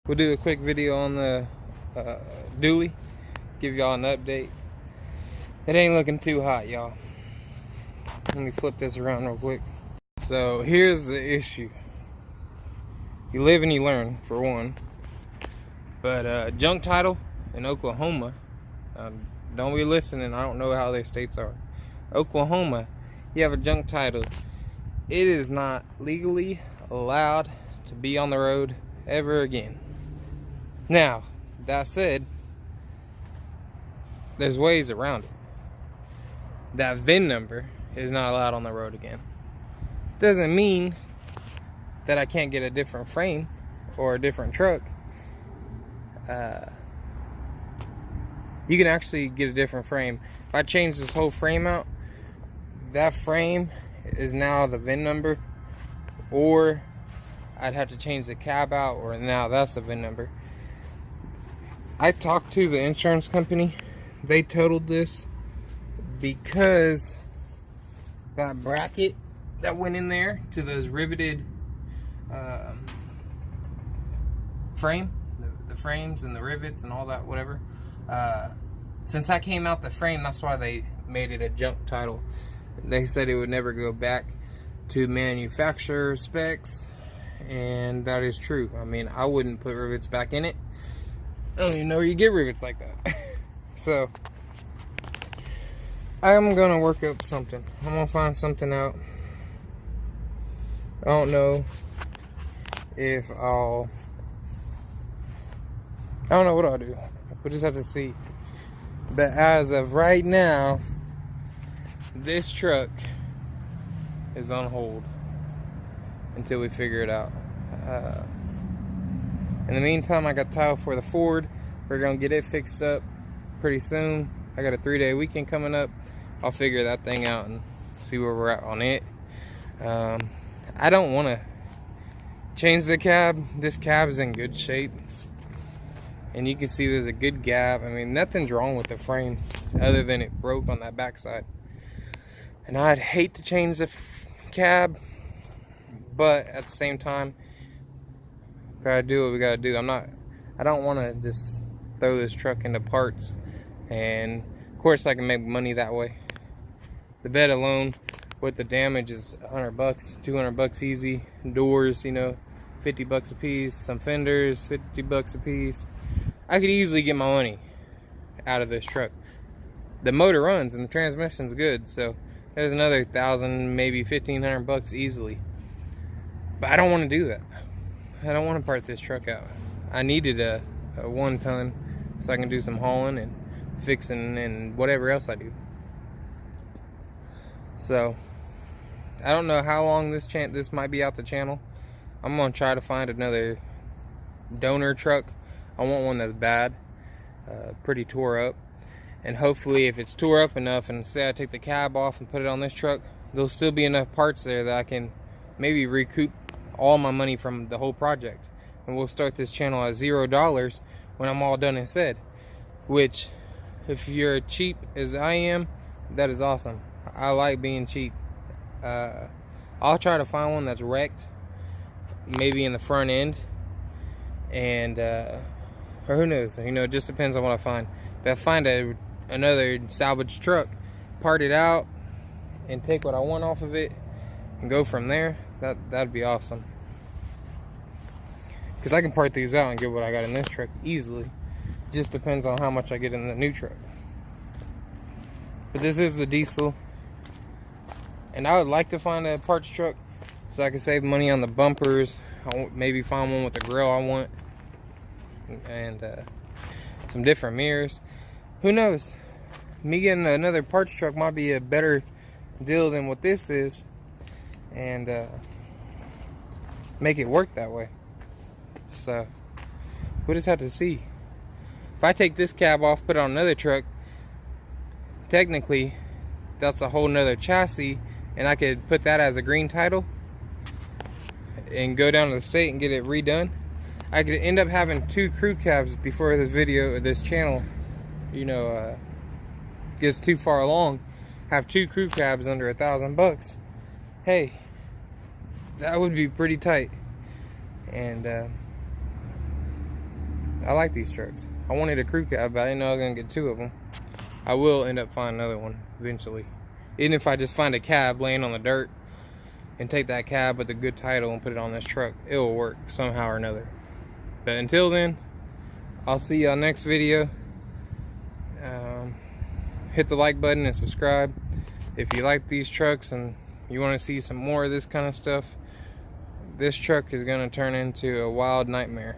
We'll do a quick video on the dually, give y'all an update. It ain't looking too hot, y'all. Let me flip this around real quick. So here's the issue. You live and you learn, for one. But junk title in Oklahoma, don't be listening, I don't know how their states are. Oklahoma, you have a junk title, it is not legally allowed to be on the road ever again. Now, that said, there's ways around it. That VIN number is not allowed on the road again. Doesn't mean that I can't get a different frame or a different truck. You can actually get a different frame. If I change this whole frame out, that frame is now the VIN number, or I'd have to change the cab out, or now that's the VIN number. I talked to the insurance company. They totaled this because that bracket that went in there to those riveted frame, the frames and the rivets and all that, whatever. Since that came out the frame, that's why they made it a junk title. They said it would never go back to manufacturer specs, and that is true. I mean, I wouldn't put rivets back in it. I don't even know where you get rivets like that. So I'm gonna work up something. I'm gonna find something out. I don't know if I don't know what I'll do. We'll just have to see. But as of right now, this truck is on hold until we figure it out. In the meantime, I got tile for the Ford. We're gonna get it fixed up pretty soon. I got a 3-day weekend coming up. I'll figure that thing out and see where we're at on it. I don't want to change the cab. This cab is in good shape, and you can see there's a good gap. I mean, nothing's wrong with the frame other than it broke on that backside. And I'd hate to change the cab, but at the same time, gotta do what we gotta do. I don't want to just throw this truck into parts, and of course I can make money that way. The bed alone with the damage is $100, $200 easy. Doors, you know, $50 a piece. Some fenders, $50 a piece. I could easily get my money out of this truck. The motor runs and the transmission's good, so there's another $1,000, maybe $1,500 easily. But I don't want to do that. I don't want to part this truck out. I needed a 1-ton so I can do some hauling and fixing and whatever else I do. So I don't know how long this might be out the channel. I'm gonna try to find another donor truck. I want one that's bad, pretty tore up, and hopefully if it's tore up enough, and say I take the cab off and put it on this truck, there'll still be enough parts there that I can maybe recoup all my money from the whole project, and we'll start this channel at $0 when I'm all done and said. Which, if you're cheap as I am, that is awesome. I like being cheap. I'll try to find one that's wrecked, maybe in the front end, and or who knows, you know, it just depends on what I find. If I find another salvage truck, part it out and take what I want off of it and go from there, that'd be awesome, because I can part these out and get what I got in this truck easily. Just depends on how much I get in the new truck. But this is the diesel, and I would like to find a parts truck so I can save money on the bumpers. Maybe find one with the grill I want, and some different mirrors. Who knows? Me getting another parts truck might be a better deal than what this is, and make it work that way. So we'll just have to see. If I take this cab off, put it on another truck, technically that's a whole nother chassis, and I could put that as a green title and go down to the state and get it redone. I could end up having 2 crew cabs before this channel, you know, gets too far along. Have 2 crew cabs under $1,000. Hey, that would be pretty tight. And I like these trucks. I wanted a crew cab, but I didn't know I was gonna get 2 of them. I will end up finding another one eventually. Even if I just find a cab laying on the dirt and take that cab with a good title and put it on this truck, it will work somehow or another. But until then, I'll see y'all next video. Hit the like button and subscribe if you like these trucks and you want to see some more of this kind of stuff. This truck is going to turn into a wild nightmare.